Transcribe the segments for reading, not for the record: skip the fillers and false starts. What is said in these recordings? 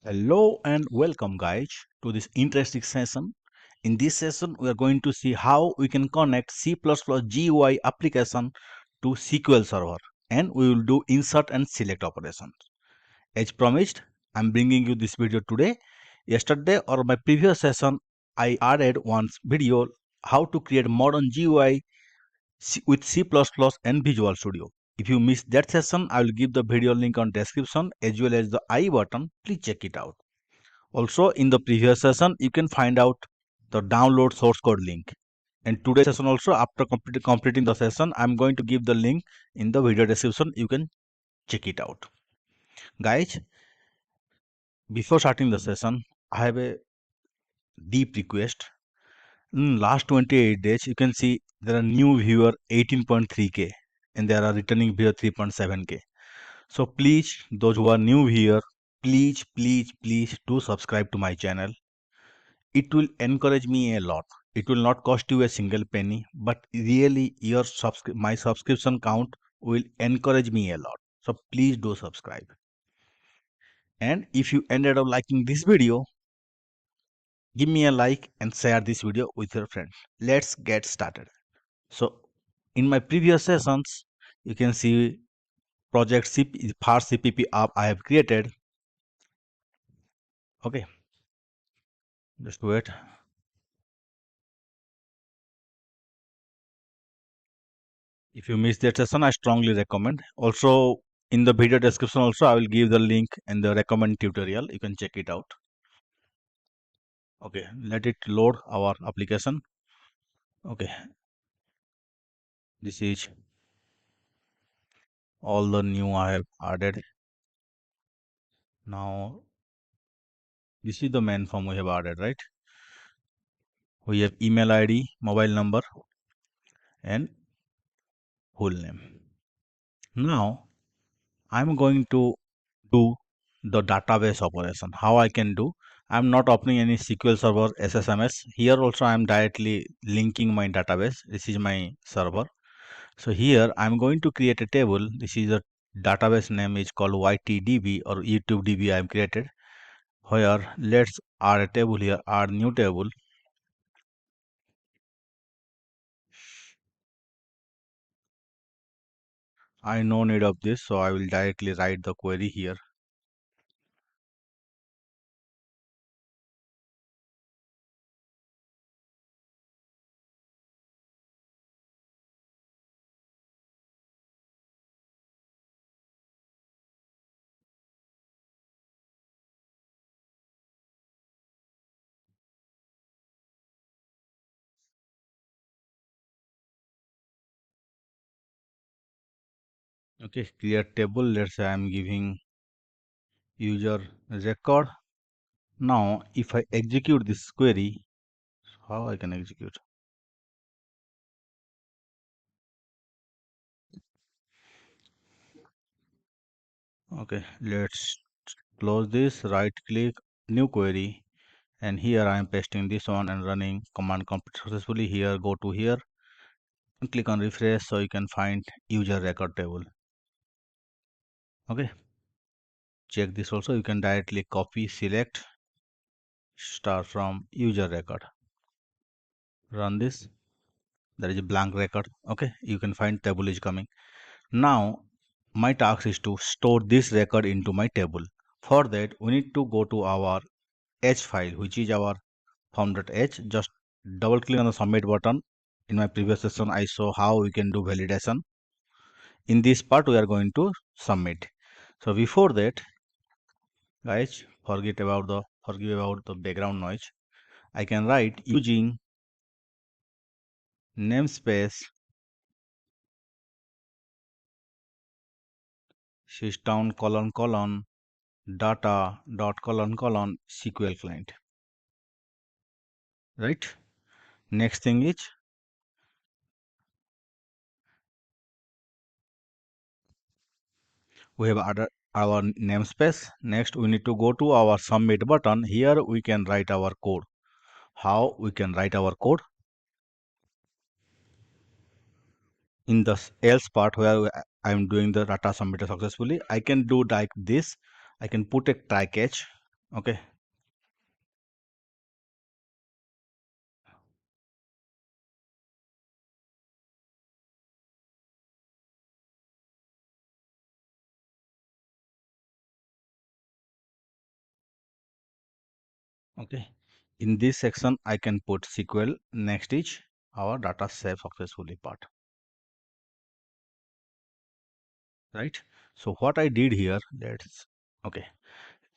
Hello and welcome guys to this interesting session. In this session we are going to see how we can connect C++ GUI application to SQL Server, and we will do insert and select operations. As promised, I am bringing you this video today. Yesterday or my previous session I added one video how to create modern GUI with C++ and Visual Studio. If you missed that session, I will give the video link on description as well as the I button. Please check it out. Also, in the previous session, you can find out the download source code link. And today's session also, after completing the session, I'm going to give the link in the video description. You can check it out. Guys, before starting the session, I have a deep request. In last 28 days, you can see there are new viewer 18.3k and there are returning viewer 3.7k. So please, those who are new here, please do subscribe to my channel. It will encourage me a lot. It will not cost you a single penny, but really your my subscription count will encourage me a lot. So please do subscribe. And if you ended up liking this video, give me a like and share this video with your friends. Let's get started. So in my previous sessions, you can see project first CPP app I have created. Okay, just wait. If you missed that session, I strongly recommend. Also, in the video description also, I will give the link and the recommend tutorial. You can check it out. Okay, let it load our application. Okay, this is all the new I have added. Now, this is the main form we have added, right? We have email ID, mobile number, and full name. Now, I'm going to do the database operation. How I can do? I'm not opening any SQL Server SSMS. Here also I'm directly linking my database. This is my server. So here I'm going to create a table. This is a database name is called YTDB or YouTube DB I have created. Where let's add a table here, add new table. I no need of this, so I will directly write the query here. Okay, create table. Let's say I'm giving user record. Now, if I execute this query, how I can execute? Okay, let's close this, right click, new query, and here I am pasting this one and running command complete successfully. Here, go to here and click on refresh so you can find user record table. Okay, check this also. You can directly copy, select, start from user record. Run this. There is a blank record. Okay, you can find table is coming. Now, my task is to store this record into my table. For that, we need to go to our H file, which is our form.h. Just double click on the submit button. In my previous session, I saw how we can do validation. In this part, we are going to submit. So before that, guys, forgive about the background noise. I can write using namespace system colon data dot colon SQL client. Right. Next thing is we have added our namespace. Next, we need to go to our submit button. Here we can write our code. How we can write our code? In the else part where I am doing the data submitted successfully, I can do like this. I can put a try catch. Okay. Okay. In this section, I can put SQL. Next is our data save successfully part. Right. So what I did here, that's okay.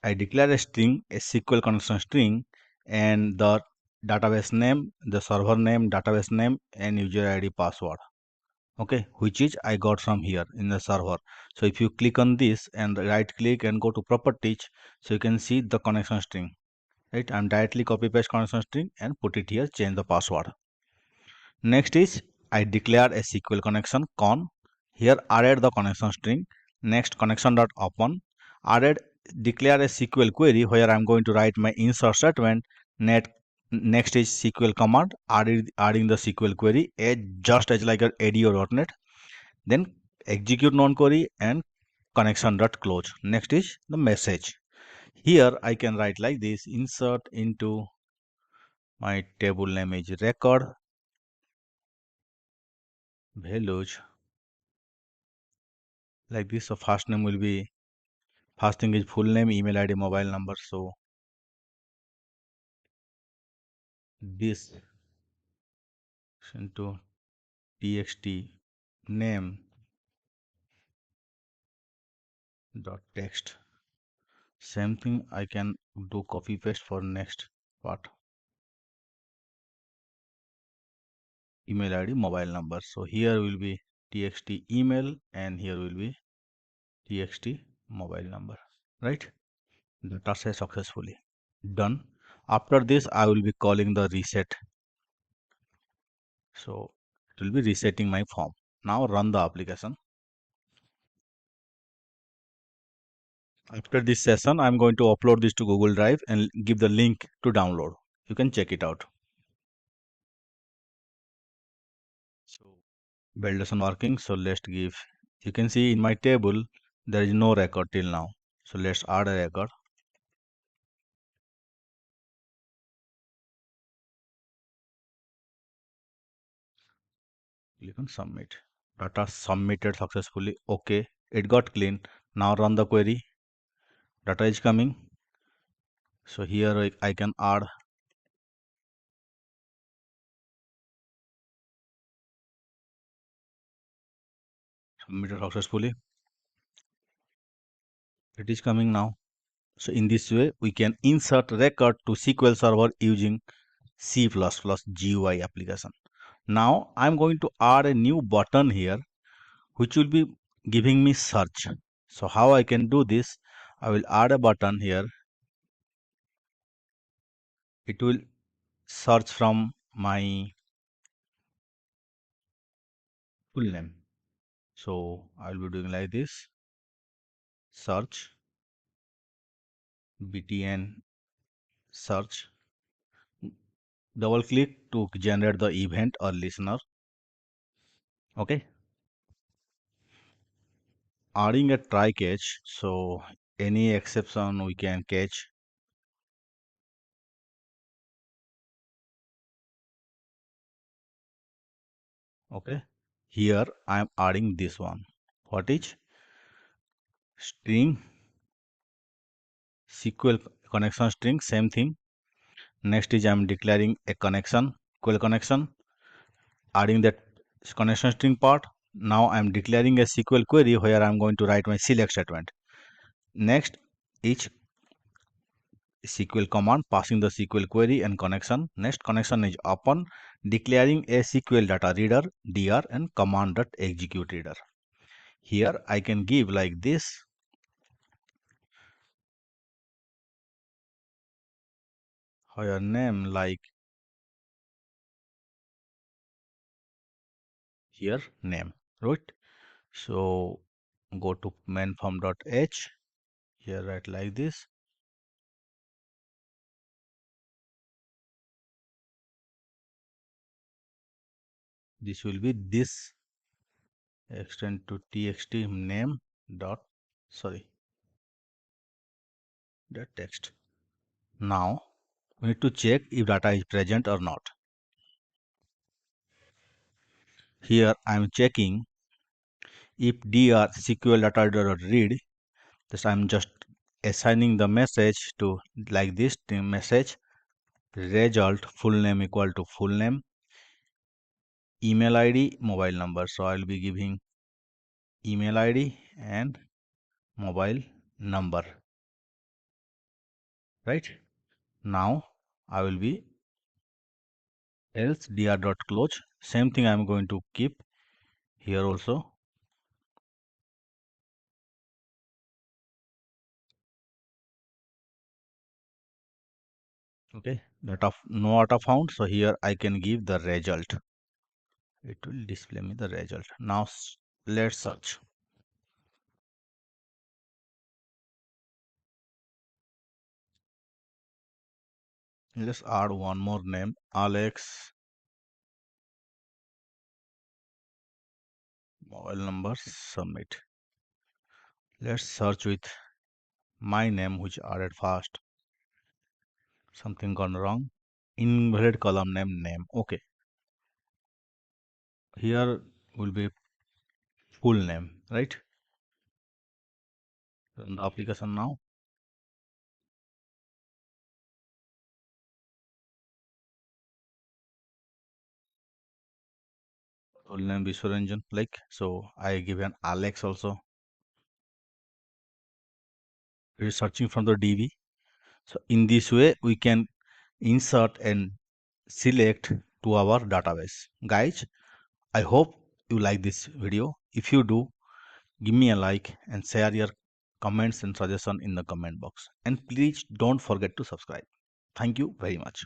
I declare a string, a SQL connection string, and the database name, the server name, database name, and user ID password. Okay, which is I got from here in the server. So if you click on this and right click and go to properties, so you can see the connection string. Right, I'm directly copy paste connection string and put it here, change the password. Next is I declare a SQL connection con. Here added the connection string. Next connection dot open. Added declare a SQL query where I'm going to write my insert statement. Next is SQL command adding the SQL query just as like a AD or .NET. Then execute non-query and connection dot close. Next is the message. Here I can write like this: insert into my table name is record values like this. So first name will be, first thing is full name, email ID, mobile number. So this into txt name dot text. Same thing I can do copy paste for next part. Email ID, mobile number. So here will be txt email and here will be txt mobile number. Right? The task is successfully done. After this, I will be calling the reset. So it will be resetting my form. Now run the application. After this session, I'm going to upload this to Google Drive and give the link to download. You can check it out. So validation working. So let's give. You can see in my table there is no record till now. So let's add a record. Click on submit. Data submitted successfully. Okay, it got clean. Now run the query. Data is coming. So here I can add submitted successfully. It is coming now. So in this way, we can insert record to SQL Server using C++ GUI application. Now I'm going to add a new button here, which will be giving me search. So how I can do this? I will add a button here. It will search from my full name. So I will be doing like this: search btn search. Double click to generate the event or listener. Okay. Adding a try catch. So any exception we can catch. Okay. Here I am adding this one. What is string SQL connection string? Same thing. Next is I am declaring a connection, SQL connection, adding that connection string part. Now I am declaring a SQL query where I am going to write my select statement. Next, each SQL command passing the SQL query and connection. Next connection is open, declaring a SQL data reader dr and command dot execute reader. Here I can give like this. Your name like here name, right? So go to main.form.h. Here write like this. This will be this, extend to txt name dot, sorry, that text. Now we need to check if data is present or not. Here I am checking if dr SQL data.read. This I am just assigning the message to like this message result full name equal to full name, email ID, mobile number. So I will be giving email ID and mobile number. Right now I will be else dr.close. Same thing I am going to keep here also. Okay, data no data found. So here I can give the result. It will display me the result. Now let's search. Let's add one more name, Alex, mobile number, submit. Let's search with my name which added fast. Something gone wrong. Invalid column name. Okay, here will be full name, right? Run the application now. Full name Vishwaranjan, like so. I give an Alex also. It is searching from the DB. So in this way we can insert and select to our database. Guys, I hope you like this video. If you do, give me a like and share your comments and suggestion in the comment box. And please don't forget to subscribe. Thank you very much.